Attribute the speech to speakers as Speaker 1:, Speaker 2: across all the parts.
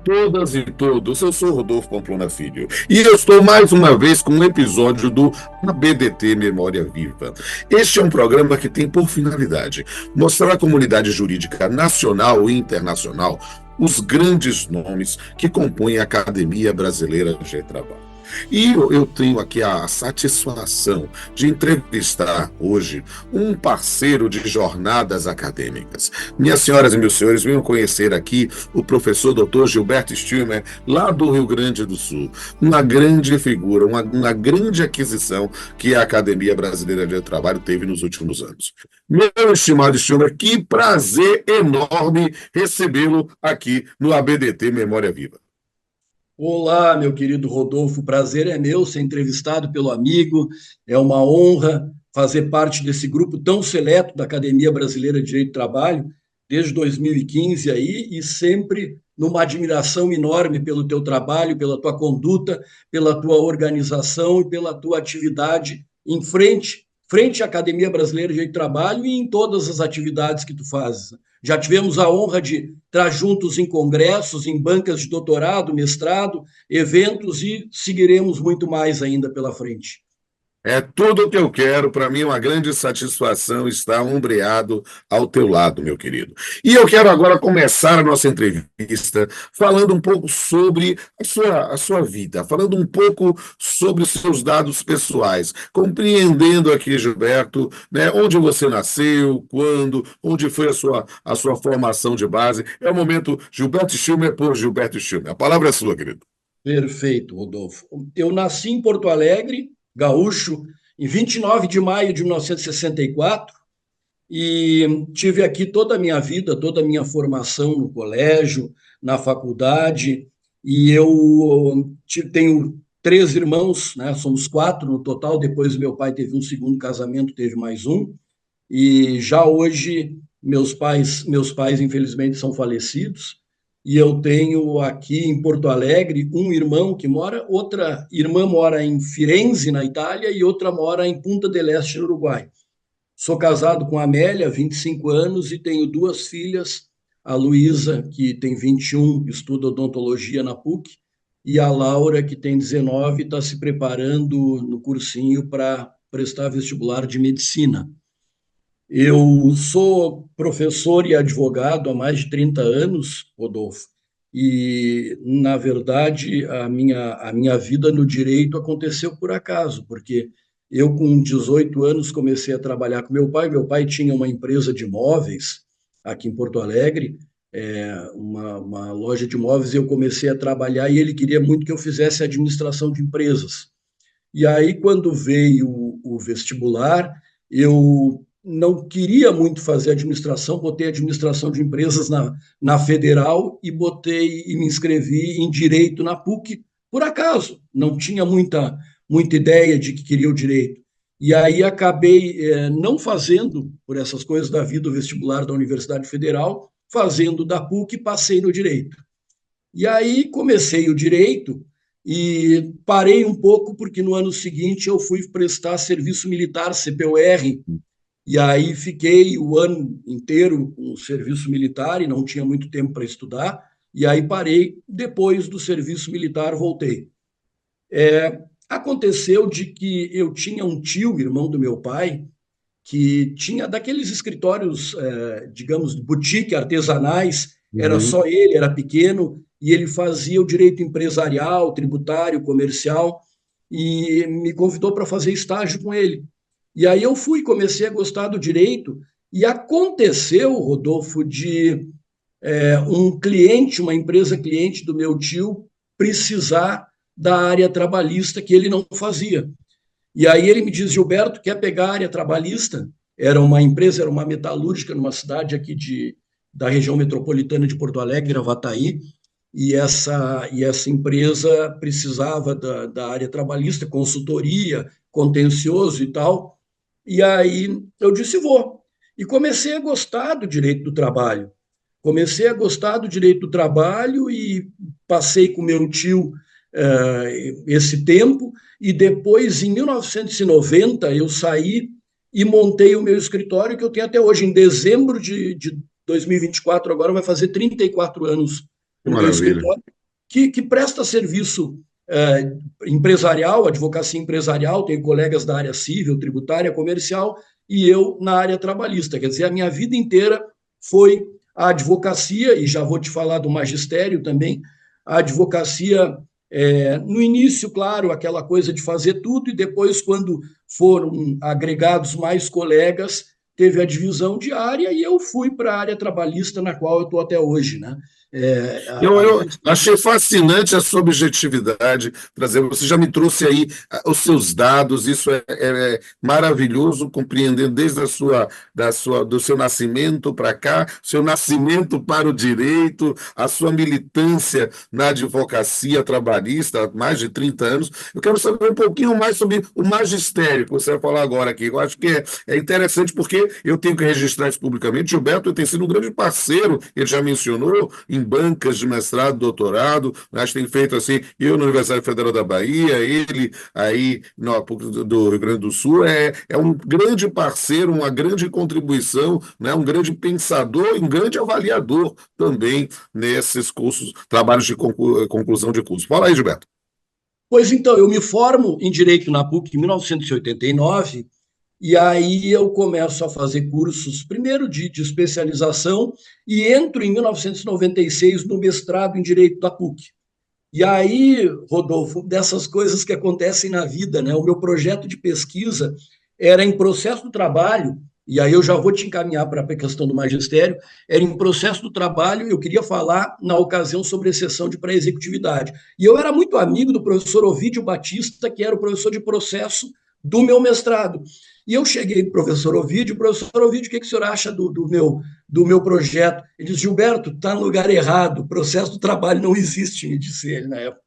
Speaker 1: todas e todos, eu sou Rodolfo Pamplona Filho e eu estou mais uma vez com um episódio do ABDT Memória Viva. Este é um programa que tem por finalidade mostrar à comunidade jurídica nacional e internacional os grandes nomes que compõem a Academia Brasileira de Trabalho. E eu tenho aqui a satisfação de entrevistar hoje um parceiro de jornadas acadêmicas. Minhas senhoras e meus senhores, venham conhecer aqui o professor Dr. Gilberto Stilmer, lá do Rio Grande do Sul. Uma grande figura, uma grande aquisição que a Academia Brasileira de Trabalho teve nos últimos anos. Meu estimado Stilmer, que prazer enorme recebê-lo aqui no ABDT Memória Viva.
Speaker 2: Olá, meu querido Rodolfo, o prazer é meu ser entrevistado pelo amigo. É uma honra fazer parte desse grupo tão seleto da Academia Brasileira de Direito do Trabalho, desde 2015 aí, e sempre numa admiração enorme pelo teu trabalho, pela tua conduta, pela tua organização e pela tua atividade em frente à Academia Brasileira de Direito do Trabalho e em todas as atividades que tu fazes. Já tivemos a honra de estar juntos em congressos, em bancas de doutorado, mestrado, eventos e seguiremos muito mais ainda pela frente.
Speaker 1: É tudo o que eu quero, para mim é uma grande satisfação estar ombreado ao teu lado, meu querido. E eu quero agora começar a nossa entrevista falando um pouco sobre a sua vida, falando um pouco sobre os seus dados pessoais, compreendendo aqui, Gilberto, né, onde você nasceu, quando, onde foi a sua formação de base. É o momento Gilberto Stilmer por Gilberto Stilmer. A palavra é sua, querido.
Speaker 2: Perfeito, Rodolfo. Eu nasci em Porto Alegre, gaúcho, em 29 de maio de 1964 e tive aqui toda a minha vida, toda a minha formação no colégio, na faculdade, e eu tenho três irmãos, né? Somos quatro no total, depois meu pai teve um segundo casamento, teve mais um, e já hoje meus pais infelizmente são falecidos, e eu tenho aqui em Porto Alegre um irmão que mora, outra irmã mora em Firenze, na Itália, e outra mora em Punta del Este, no Uruguai. Sou casado com a Amélia, 25 anos, e tenho duas filhas, a Luísa, que tem 21, estuda odontologia na PUC, e a Laura, que tem 19, está se preparando no cursinho para prestar vestibular de medicina. Eu sou professor e advogado há mais de 30 anos, Rodolfo, e, na verdade, a minha vida no direito aconteceu por acaso, porque eu, com 18 anos, comecei a trabalhar com meu pai. Meu pai tinha uma empresa de móveis aqui em Porto Alegre, uma loja de móveis, e eu comecei a trabalhar, e ele queria muito que eu fizesse administração de empresas. E aí, quando veio o vestibular, eu não queria muito fazer administração, botei administração de empresas na federal e me inscrevi em direito na PUC, por acaso, não tinha muita ideia de que queria o direito. E aí acabei não fazendo, por essas coisas da vida, o vestibular da Universidade Federal, fazendo da PUC e passei no direito. E aí comecei o direito e parei um pouco porque no ano seguinte eu fui prestar serviço militar, CPUR, e aí fiquei o ano inteiro com o serviço militar e não tinha muito tempo para estudar, e aí parei. Depois do serviço militar, voltei. Aconteceu de que eu tinha um tio, irmão do meu pai, que tinha daqueles escritórios, digamos, boutique, artesanais. Era
Speaker 1: Uhum.
Speaker 2: só ele, era pequeno, e ele fazia o direito empresarial, tributário, comercial, e me convidou para fazer estágio com ele. E aí eu fui, comecei a gostar do direito, e aconteceu, Rodolfo, de um cliente, uma empresa cliente do meu tio, precisar da área trabalhista que ele não fazia. E aí ele me diz: Gilberto, quer pegar a área trabalhista? Era uma empresa, era uma metalúrgica numa cidade aqui da região metropolitana de Porto Alegre, Gravataí, e essa empresa precisava da área trabalhista, consultoria, contencioso e tal. E aí eu disse: vou. E comecei a gostar do direito do trabalho. Comecei a gostar do direito do trabalho e passei com meu tio esse tempo, e depois, em 1990, eu saí e montei o meu escritório, que eu tenho até hoje. Em dezembro de 2024, agora vai fazer 34 anos
Speaker 1: Que
Speaker 2: o meu
Speaker 1: maravilha.
Speaker 2: escritório. que presta serviço empresarial, advocacia empresarial, tenho colegas da área civil, tributária, comercial, e eu na área trabalhista. Quer dizer, a minha vida inteira foi a advocacia, e já vou te falar do magistério também, a advocacia, no início, claro, aquela coisa de fazer tudo, e depois, quando foram agregados mais colegas, teve a divisão de área, e eu fui para a área trabalhista, na qual eu estou até hoje, né?
Speaker 1: Eu achei fascinante a sua objetividade, trazer. Você já me trouxe aí os seus dados, isso é maravilhoso, compreendendo desde do seu nascimento para cá, seu nascimento para o direito, a sua militância na advocacia trabalhista há mais de 30 anos. Eu quero saber um pouquinho mais sobre o magistério, que você vai falar agora aqui. Eu acho que é interessante, porque eu tenho que registrar isso publicamente. Gilberto tem sido um grande parceiro, ele já mencionou, em bancas de mestrado, doutorado, acho que tem feito assim, eu na Universidade Federal da Bahia, ele aí do Rio Grande do Sul, é um grande parceiro, uma grande contribuição, né, um grande pensador e um grande avaliador também nesses cursos, trabalhos de conclusão de curso. Fala aí, Gilberto.
Speaker 2: Pois então, eu me formo em Direito na PUC em 1989, e aí eu começo a fazer cursos, primeiro de especialização, e entro em 1996 no mestrado em Direito da PUC. E aí, Rodolfo, dessas coisas que acontecem na vida, né? O meu projeto de pesquisa era em processo do trabalho, e aí eu já vou te encaminhar para a questão do magistério, era em processo do trabalho, eu queria falar, na ocasião, sobre exceção de pré-executividade. E eu era muito amigo do professor Ovídio Batista, que era o professor de processo do meu mestrado. E eu cheguei para o professor Ovídio, o que o senhor acha do meu projeto? Ele disse, Gilberto, está no lugar errado, o processo do trabalho não existe, me disse ele na época.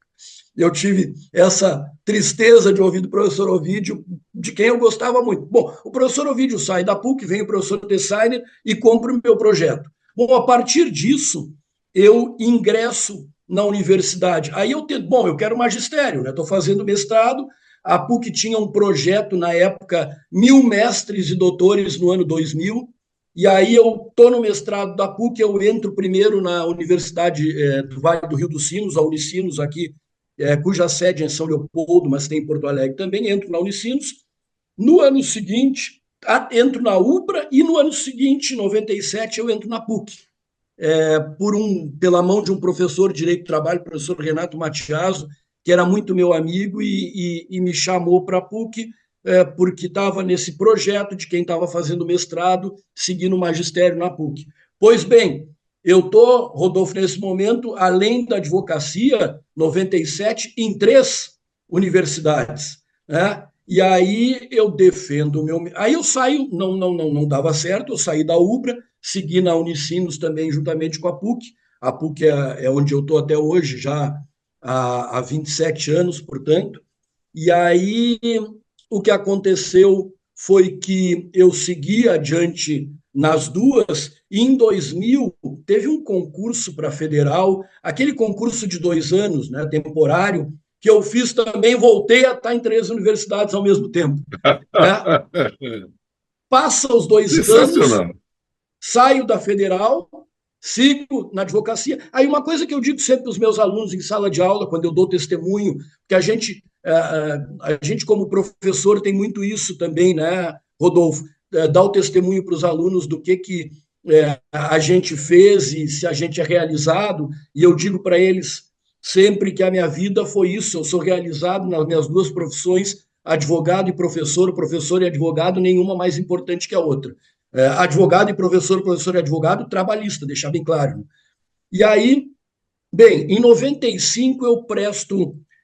Speaker 2: Eu tive essa tristeza de ouvir do professor Ovídio, de quem eu gostava muito. Bom, o professor Ovídio sai da PUC, vem o professor Tessainer e compra o meu projeto. Bom, a partir disso, eu ingresso na universidade. Aí eu tento, eu quero magistério, né? Estou fazendo mestrado. A PUC tinha um projeto, na época, 1.000 mestres e doutores no ano 2000, e aí eu estou no mestrado da PUC, eu entro primeiro na Universidade do Vale do Rio dos Sinos, a Unicinos aqui, cuja sede é em São Leopoldo, mas tem em Porto Alegre também, entro na Unicinos. No ano seguinte, entro na UBRA, e no ano seguinte, em 97, eu entro na PUC, pela mão de um professor de Direito do Trabalho, professor Renato Matiaso, que era muito meu amigo e me chamou para a PUC, porque estava nesse projeto de quem estava fazendo mestrado, seguindo o magistério na PUC. Pois bem, eu estou, Rodolfo, nesse momento, além da advocacia, 97, em 3 universidades, né? E aí eu defendo o meu... Aí eu saio, não dava certo, eu saí da UBRA, segui na Unicinos também, juntamente com a PUC. A PUC é onde eu estou até hoje, já há 27 anos, portanto. E aí o que aconteceu foi que eu segui adiante nas duas, e em 2000 teve um concurso para federal, aquele concurso de 2 anos, né, temporário, que eu fiz também, voltei a estar em 3 universidades ao mesmo tempo. Né? Passa os 2 anos, saio da federal, sigo na advocacia. Aí uma coisa que eu digo sempre para os meus alunos em sala de aula, quando eu dou testemunho, que a gente como professor tem muito isso também, né, Rodolfo? Dar o testemunho para os alunos do que a gente fez e se a gente é realizado, e eu digo para eles sempre que a minha vida foi isso, eu sou realizado nas minhas 2 profissões, advogado e professor e advogado, nenhuma mais importante que a outra. Advogado e professor e advogado, trabalhista, deixar bem claro. E aí, bem, em 95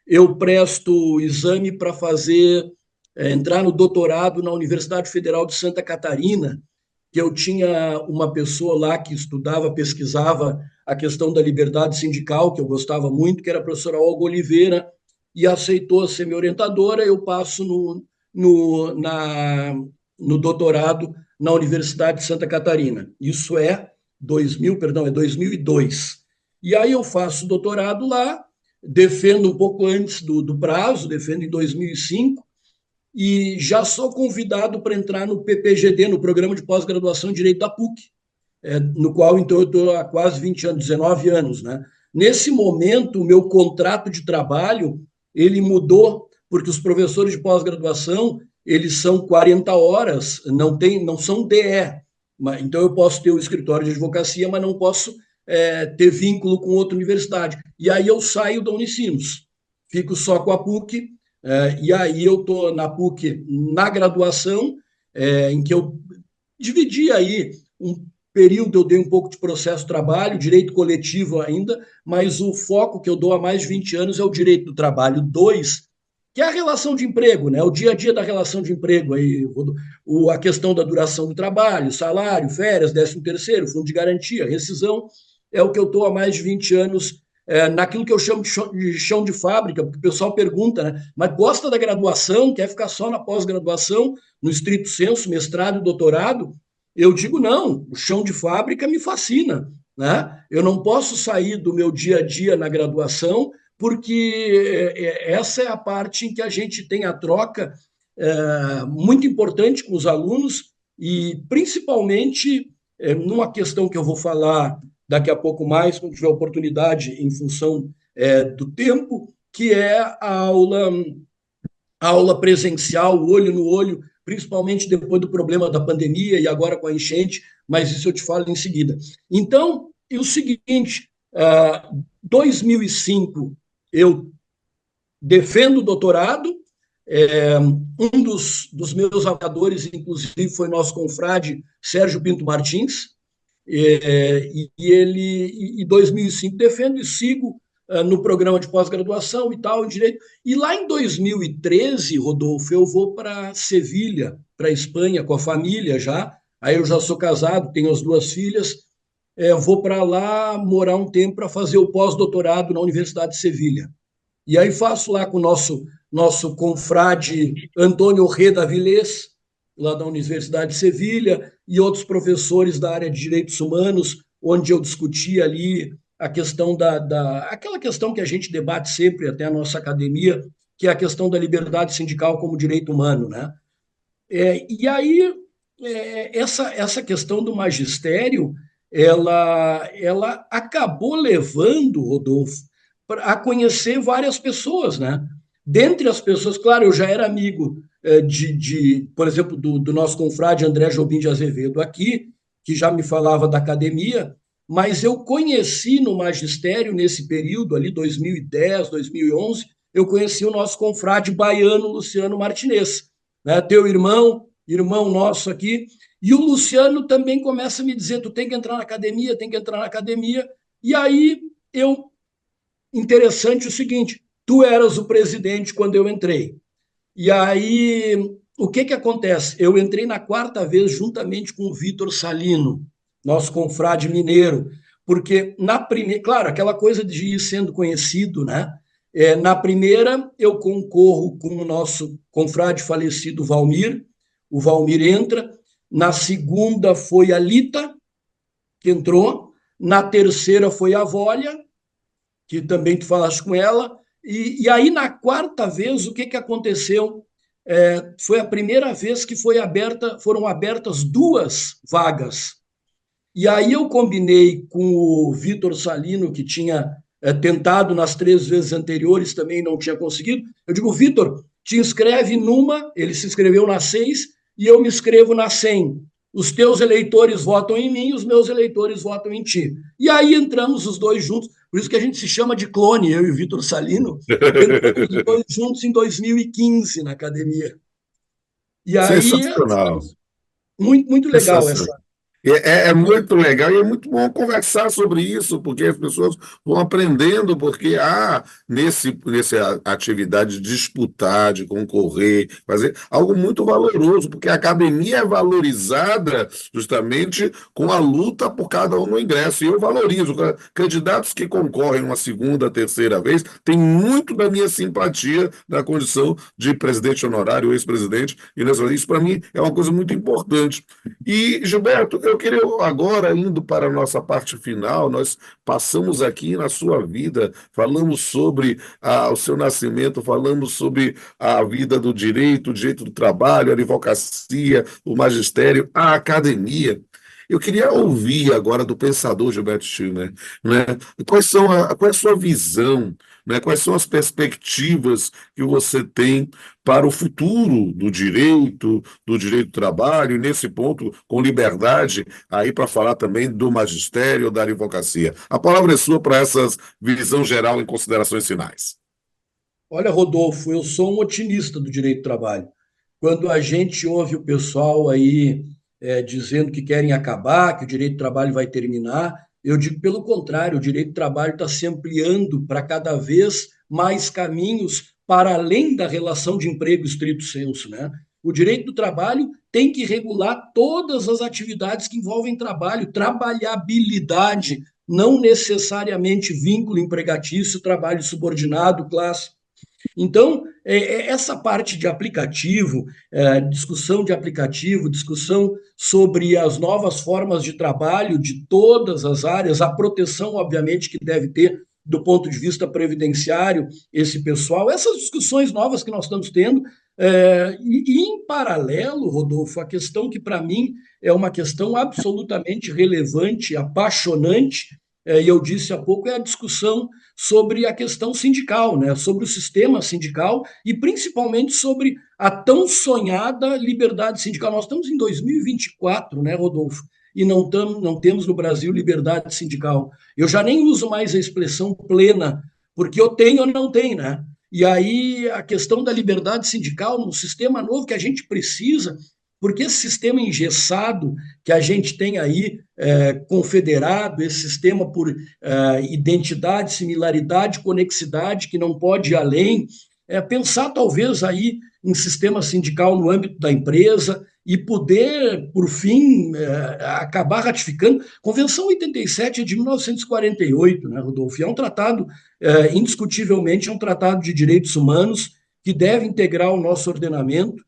Speaker 2: eu presto exame para entrar no doutorado na Universidade Federal de Santa Catarina, que eu tinha uma pessoa lá que estudava, pesquisava a questão da liberdade sindical, que eu gostava muito, que era a professora Olga Oliveira, e aceitou ser minha orientadora. Eu passo no doutorado na Universidade de Santa Catarina. Isso é 2002. E aí eu faço doutorado lá, defendo um pouco antes do prazo, defendo em 2005, e já sou convidado para entrar no PPGD, no Programa de Pós-Graduação em Direito da PUC, no qual, então, eu estou há quase 20 anos, 19 anos, né? Nesse momento, o meu contrato de trabalho, ele mudou, porque os professores de pós-graduação, eles são 40 horas, não são DE. Então, eu posso ter o escritório de advocacia, mas não posso ter vínculo com outra universidade. E aí eu saio da Unicinos, fico só com a PUC, e aí eu estou na PUC na graduação, em que eu dividi aí um período, eu dei um pouco de processo de trabalho, direito coletivo ainda, mas o foco que eu dou há mais de 20 anos é o direito do trabalho 2, que é a relação de emprego, né? O dia a dia da relação de emprego, aí, a questão da duração do trabalho, salário, férias, 13º, fundo de garantia, rescisão, é o que eu estou há mais de 20 anos naquilo que eu chamo de chão de fábrica, porque o pessoal pergunta, né? Mas gosta da graduação, quer ficar só na pós-graduação, no estrito senso, mestrado e doutorado? Eu digo, não, o chão de fábrica me fascina, né? Eu não posso sair do meu dia a dia na graduação, porque essa é a parte em que a gente tem a troca muito importante com os alunos e, principalmente, numa questão que eu vou falar daqui a pouco mais, quando tiver oportunidade, em função do tempo, que é a aula presencial, olho no olho, principalmente depois do problema da pandemia e agora com a enchente, mas isso eu te falo em seguida. Então, é o seguinte, 2005 eu defendo o doutorado, um dos meus apoiadores, inclusive, foi nosso confrade Sérgio Pinto Martins, e ele, em 2005, defendo e sigo no programa de pós-graduação e tal, em direito. E lá em 2013, Rodolfo, eu vou para Sevilha, para a Espanha, com a família já. Aí eu já sou casado, tenho as 2 filhas. Vou para lá morar um tempo para fazer o pós-doutorado na Universidade de Sevilha. E aí faço lá com o nosso confrade Antônio Reda Vilés, lá da Universidade de Sevilha, e outros professores da área de direitos humanos, onde eu discutia ali a questão aquela questão que a gente debate sempre, até a nossa academia, que é a questão da liberdade sindical como direito humano, né? E aí, essa questão do magistério, ela acabou levando, Rodolfo, a conhecer várias pessoas, né? Dentre as pessoas, claro, eu já era amigo por exemplo, do nosso confrade André Jobim de Azevedo aqui, que já me falava da academia, mas eu conheci no magistério, nesse período ali, 2010, 2011, eu conheci o nosso confrade baiano, Luciano Martinez, né? Teu irmão nosso aqui, e o Luciano também começa a me dizer, tu tem que entrar na academia, tem que entrar na academia, e aí interessante o seguinte, tu eras o presidente quando eu entrei, e aí, o que acontece? Eu entrei na 4ª vez juntamente com o Vitor Salino, nosso confrade mineiro, porque na primeira, claro, aquela coisa de ir sendo conhecido, né? Na primeira, eu concorro com o nosso confrade falecido Valmir, o Valmir entra, na segunda foi a Lita, que entrou, na terceira foi a Vólia, que também tu falaste com ela, e aí, na 4ª vez, o que aconteceu? Foi a primeira vez que foram abertas 2 vagas. E aí eu combinei com o Vitor Salino, que tinha tentado nas 3 vezes anteriores, também não tinha conseguido. Eu digo, Vitor, te inscreve numa, ele se inscreveu na 6, e eu me inscrevo na 100. Os teus eleitores votam em mim, os meus eleitores votam em ti. E aí entramos os 2 juntos, por isso que a gente se chama de clone, eu e o Vitor Salino, entramos os 2 juntos em 2015 na academia. E aí,
Speaker 1: Sensacional.
Speaker 2: muito, muito legal essa.
Speaker 1: Sensacional. É muito legal e é muito bom conversar sobre isso, porque as pessoas vão aprendendo, porque nessa atividade de disputar, de concorrer, fazer algo muito valoroso, porque a academia é valorizada justamente com a luta por cada um no ingresso. E eu valorizo. Candidatos que concorrem uma segunda, terceira vez, tem muito da minha simpatia na condição de presidente honorário, ex-presidente, e isso para mim é uma coisa muito importante. E, Gilberto, eu queria agora, indo para a nossa parte final, nós passamos aqui na sua vida, falamos sobre o seu nascimento, falamos sobre a vida do direito, o direito do trabalho, a advocacia, o magistério, a academia. Eu queria ouvir agora do pensador Gilberto Schiller, né? Qual é a sua visão, né? Quais são as perspectivas que você tem para o futuro do direito do trabalho, e nesse ponto, com liberdade, aí para falar também do magistério, da advocacia. A palavra é sua para essa visão geral em considerações finais.
Speaker 2: Olha, Rodolfo, eu sou um otimista do direito do trabalho. Quando a gente ouve o pessoal aí dizendo que querem acabar, que o direito do trabalho vai terminar, eu digo pelo contrário, o direito do trabalho está se ampliando para cada vez mais caminhos para além da relação de emprego estrito sensu, né? O direito do trabalho tem que regular todas as atividades que envolvem trabalho, trabalhabilidade, não necessariamente vínculo empregatício, trabalho subordinado, classe. Então, essa parte de aplicativo, discussão de aplicativo, discussão sobre as novas formas de trabalho de todas as áreas, a proteção, obviamente, que deve ter do ponto de vista previdenciário esse pessoal, essas discussões novas que nós estamos tendo, e em paralelo, Rodolfo, a questão que para mim é uma questão absolutamente relevante, apaixonante, e eu disse há pouco, é a discussão sobre a questão sindical, né? Sobre o sistema sindical e principalmente sobre a tão sonhada liberdade sindical. Nós estamos em 2024, né, Rodolfo? E não temos no Brasil liberdade sindical. Eu já nem uso mais a expressão plena, porque eu tenho ou não tenho, né? E aí a questão da liberdade sindical, no sistema novo que a gente precisa, porque esse sistema engessado que a gente tem aí, confederado, esse sistema por identidade, similaridade, conexidade, que não pode ir além, pensar talvez aí em sistema sindical no âmbito da empresa e poder, por fim, acabar ratificando. Convenção 87 é de 1948, né, Rodolfo? E é um tratado, indiscutivelmente, é um tratado de direitos humanos que deve integrar o nosso ordenamento.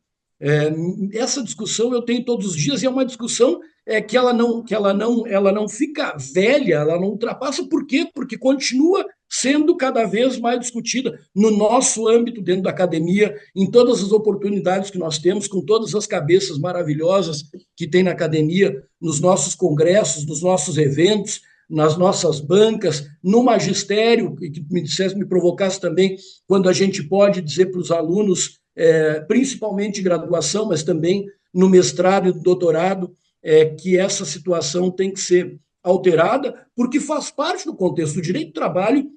Speaker 2: Essa discussão eu tenho todos os dias e é uma discussão ela não fica velha, ela não ultrapassa. Por quê? Porque continua sendo cada vez mais discutida no nosso âmbito, dentro da academia, em todas as oportunidades que nós temos, com todas as cabeças maravilhosas que tem na academia, nos nossos congressos, nos nossos eventos, nas nossas bancas, no magistério, que me provocasse também, quando a gente pode dizer para os alunos, principalmente de graduação, mas também no mestrado e no doutorado, que essa situação tem que ser alterada, porque faz parte do contexto do direito do trabalho.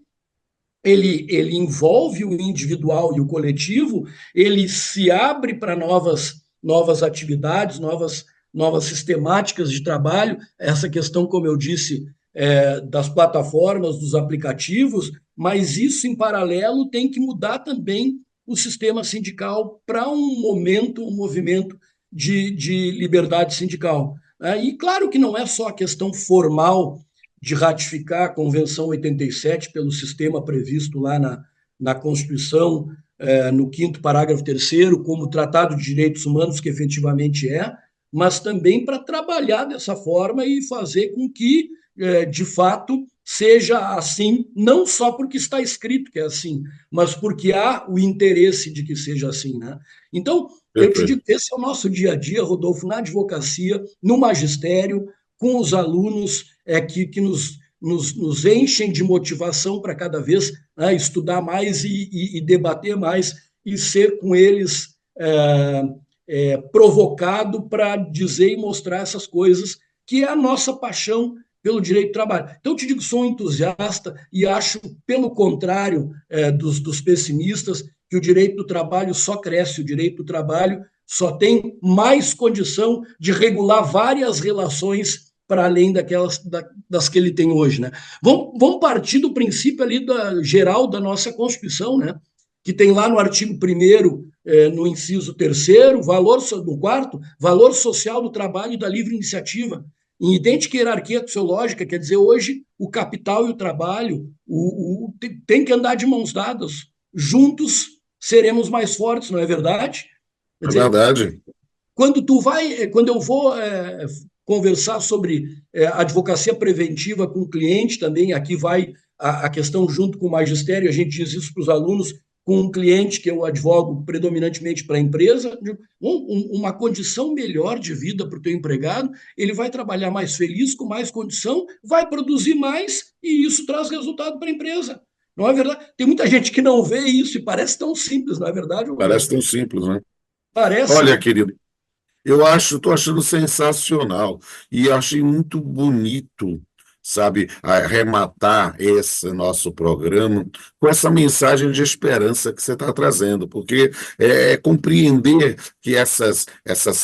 Speaker 2: Ele envolve o individual e o coletivo, ele se abre para novas atividades, novas sistemáticas de trabalho, essa questão, como eu disse, das plataformas, dos aplicativos, mas isso, em paralelo, tem que mudar também o sistema sindical para um movimento de liberdade sindical. E claro que não é só a questão formal de ratificar a Convenção 87 pelo sistema previsto lá na Constituição, no 5º parágrafo 3º, como Tratado de Direitos Humanos, que efetivamente mas também para trabalhar dessa forma e fazer com que, de fato, seja assim, não só porque está escrito que é assim, mas porque há o interesse de que seja assim, né? Então, eu te digo, esse é o nosso dia a dia, Rodolfo, na advocacia, no magistério, com os alunos que nos enchem de motivação para cada vez estudar mais e debater mais e ser com eles provocado para dizer e mostrar essas coisas que é a nossa paixão pelo direito do trabalho. Então, eu te digo, sou um entusiasta e acho, pelo contrário dos pessimistas, que o direito do trabalho só cresce, o direito do trabalho só tem mais condição de regular várias relações para além das que ele tem hoje, né? Vamos partir do princípio ali geral da nossa Constituição, né? Que tem lá no artigo 1º, no inciso 3º, no 4º, valor social do trabalho e da livre iniciativa, em idêntica hierarquia axiológica, quer dizer, hoje o capital e o trabalho tem que andar de mãos dadas, juntos seremos mais fortes, não é verdade? Quer dizer,
Speaker 1: verdade.
Speaker 2: Quando eu vou conversar sobre advocacia preventiva com o cliente também, aqui vai a questão junto com o magistério, a gente diz isso para os alunos, com um cliente que eu advogo predominantemente para a empresa, uma condição melhor de vida para o teu empregado, ele vai trabalhar mais feliz, com mais condição, vai produzir mais e isso traz resultado para a empresa. Não é verdade? Tem muita gente que não vê isso e parece tão simples, não é verdade,
Speaker 1: Parece
Speaker 2: Rodolfo?
Speaker 1: tão simples, né?
Speaker 2: Parece,
Speaker 1: Olha,
Speaker 2: né?
Speaker 1: querido, estou achando sensacional e achei muito bonito, sabe, arrematar esse nosso programa com essa mensagem de esperança que você está trazendo, porque é compreender que essas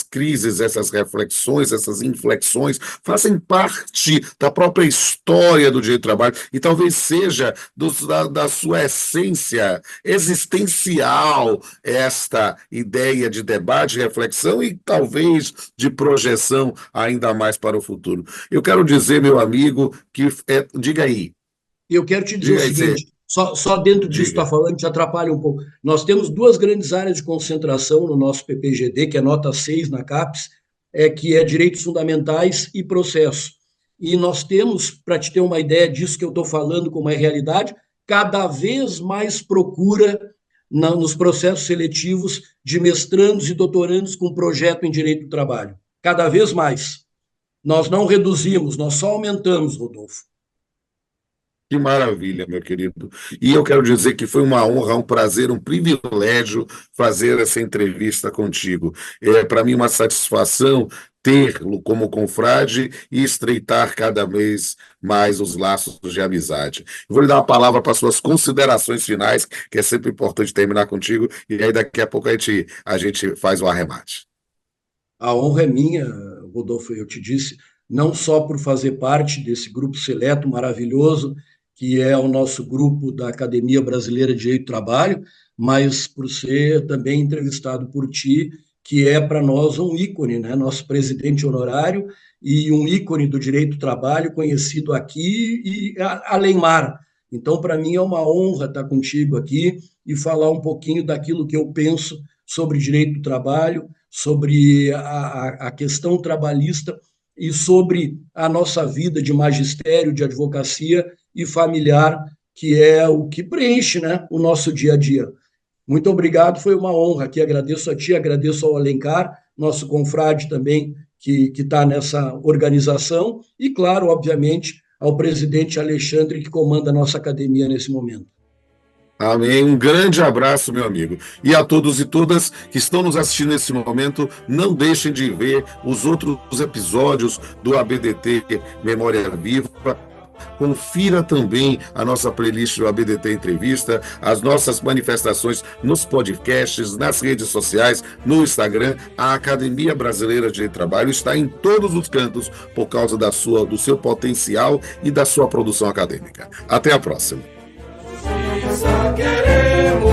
Speaker 1: crises, essas reflexões, essas inflexões fazem parte da própria história do direito do trabalho e talvez seja da sua essência existencial esta ideia de debate, reflexão e talvez de projeção ainda mais para o futuro. Eu quero dizer, meu amigo, que diga aí,
Speaker 2: Eu quero te dizer o
Speaker 1: diga aí, você,
Speaker 2: seguinte, só dentro disso que está
Speaker 1: diga.
Speaker 2: falando, te atrapalha um pouco. Nós temos duas grandes áreas de concentração no nosso PPGD, que é nota 6 na CAPES, que é direitos fundamentais e processo. E nós temos, para te ter uma ideia disso que eu estou falando como é realidade, cada vez mais procura nos processos seletivos de mestrandos e doutorandos com projeto em direito do trabalho. Cada vez mais. Nós não reduzimos, nós só aumentamos, Rodolfo.
Speaker 1: Que maravilha, meu querido. E eu quero dizer que foi uma honra, um prazer, um privilégio fazer essa entrevista contigo. É para mim uma satisfação tê-lo como confrade e estreitar cada vez mais os laços de amizade. Eu vou lhe dar uma palavra para suas considerações finais, que é sempre importante terminar contigo, e aí daqui a pouco a gente faz o arremate.
Speaker 2: A honra é minha, Rodolfo, eu te disse, não só por fazer parte desse grupo seleto maravilhoso, que é o nosso grupo da Academia Brasileira de Direito do Trabalho, mas por ser também entrevistado por ti, que é para nós um ícone, né? Nosso presidente honorário e um ícone do direito do trabalho, conhecido aqui e além mar. Então, para mim é uma honra estar contigo aqui e falar um pouquinho daquilo que eu penso sobre direito do trabalho, sobre a questão trabalhista e sobre a nossa vida de magistério, de advocacia e familiar, que é o que preenche, né, o nosso dia a dia. Muito obrigado, foi uma honra aqui. Agradeço a ti, agradeço ao Alencar, nosso confrade também, que está nessa organização, e, claro, obviamente, ao presidente Alexandre, que comanda a nossa academia nesse momento.
Speaker 1: Amém. Um grande abraço, meu amigo. E a todos e todas que estão nos assistindo nesse momento, não deixem de ver os outros episódios do ABDT Memória Viva. Confira também a nossa playlist do ABDT Entrevista, as nossas manifestações nos podcasts, nas redes sociais, no Instagram. A Academia Brasileira de Direito do Trabalho está em todos os cantos por causa do seu potencial e da sua produção acadêmica. Até a próxima.
Speaker 3: Só queremos